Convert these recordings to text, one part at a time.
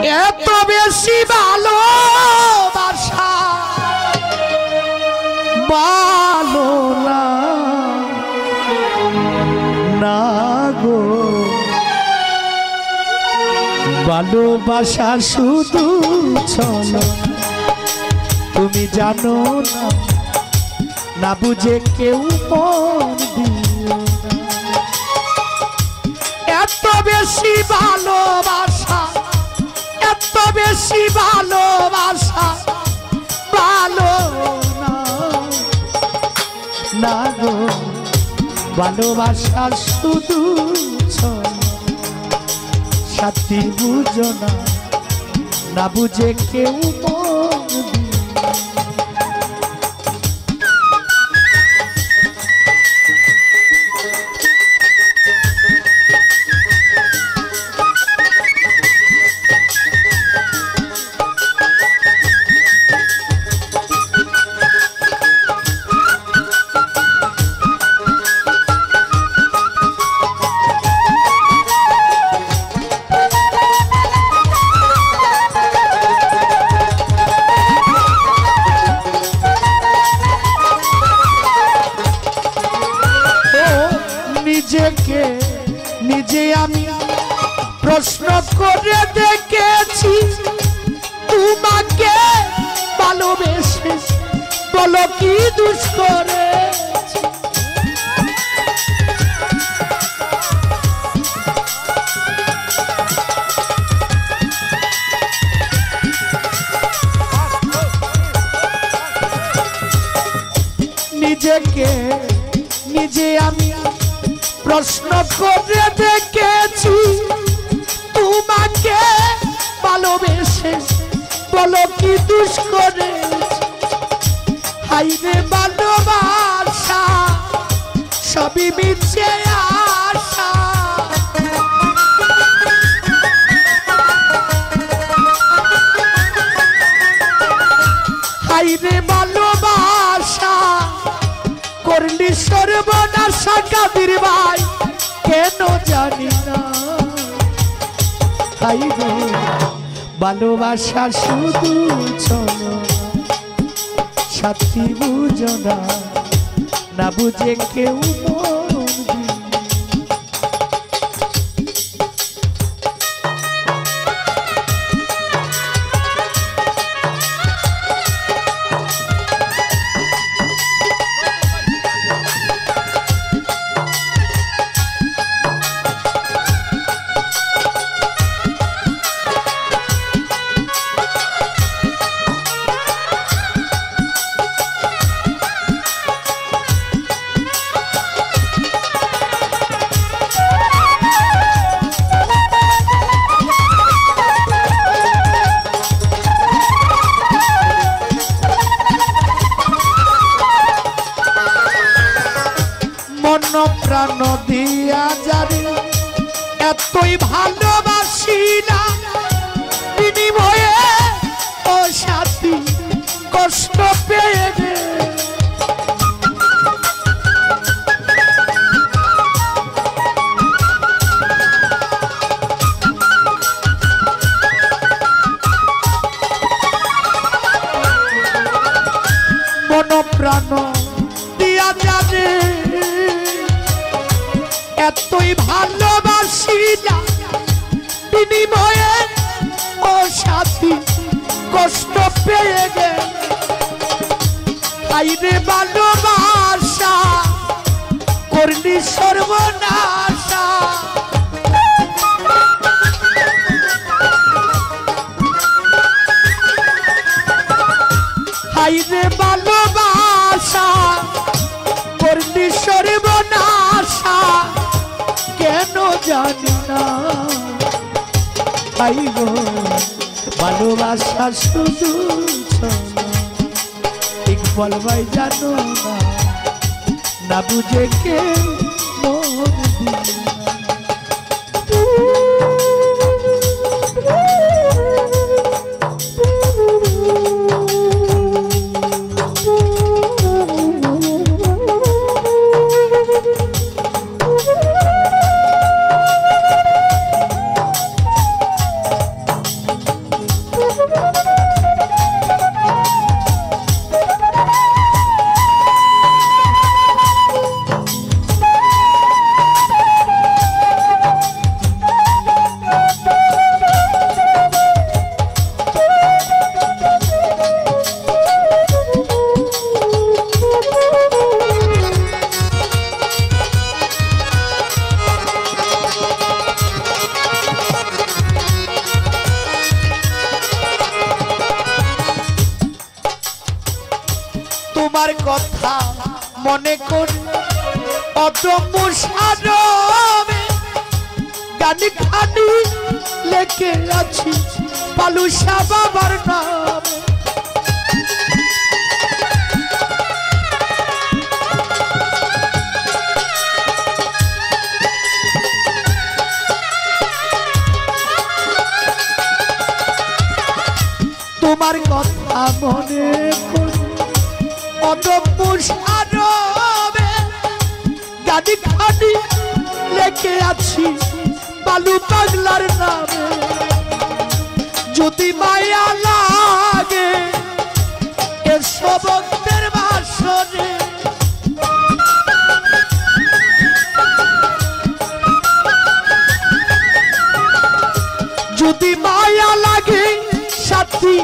এত বেশি ভালোবাসা ভালো না গো, ভালোবাসা শুধু চলো, তুমি জানো না, না বুঝে কেউ মন দিও না। এত বেশি ভালোবাসা, এত বেশি ভালোবাসা ভালো না গো, ভালোবাসা শুধু সাথী বুঝো না, না বুঝে কেউ মন দিও। নিজেকে নিজে আমি প্রশ্ন করে দেখেছি, তোমাকে ভালোবেসে বলো কি দোষ করেছি। নিজেকে নিজে আমি প্রশ্ন করে দেখেছি, তোমাকে ভালোবেসে বলো কি দোষ করেছি। হাইরে ভালোবাসা সবই মিছে আশা, হাইরে ভালোবাসা করলি সর্বনাশ কাদির ভাই, কেন জানি না। হাইরে ভালোবাসা শুধু চলো, সাথী বুঝো না, না বুঝে কেউ মন দিও। মন প্রাণ দিয়া জানি এতই ভালোবাসি না, বিনিময়ে ও সাথী কষ্ট পেয়ে গে। মন প্রাণ দিয়া জানি এতই ভালোবাসি না, বিনিময়ে ও সাথী কষ্ট পেয়ে গে। হাইরে ভালোবাসা করলি সর্বনাশা, হাইরে ভালোবাসা করলি সর্বনাশা, কেন জানি না। ভাই গো ভালোবাসা শুধু চলো, ইকবাল ভাই জানো না, না বুঝে কেউ মন দিও না। তোমার কথা মনে করে অদম্য সারমে গানি খানি লেখে আছি পালুসা বাবার নামে। তোমার কথা মনে করে অদম্য সারমে গানি খানি লেখে আছি বালু পাগলার নামে। যদি মায়া লাগে এসো ভক্তের বাসনে, যদি মায়া লাগে সাথী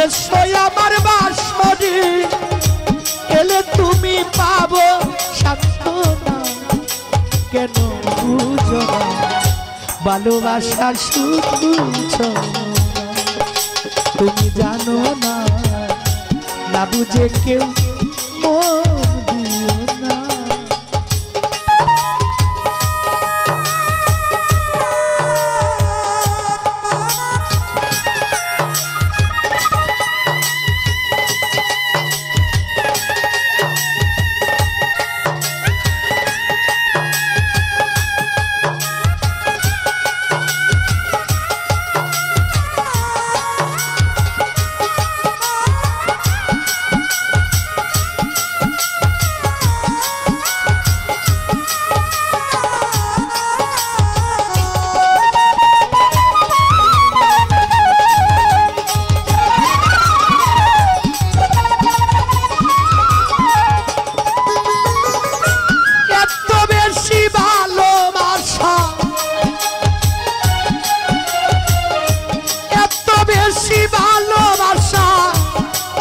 এসো আমার বাসনে। এলে তুমি পাবো সান্ত্বনা, কেন বুঝো না ভালোবাসা শুধু তুমি জানো না, না বুঝে কেউ মন দিও না।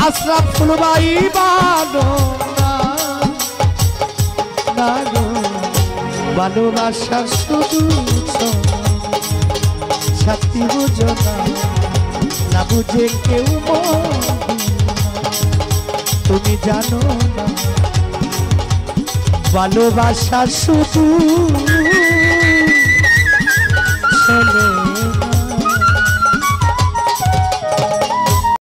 আশরাফ ফুলবাই বালো না গো, ভালোবাসা শুধু সাথী বুঝো না, না বুঝে কেউ তুমি জানো না, ভালোবাসা শুধু ছেলে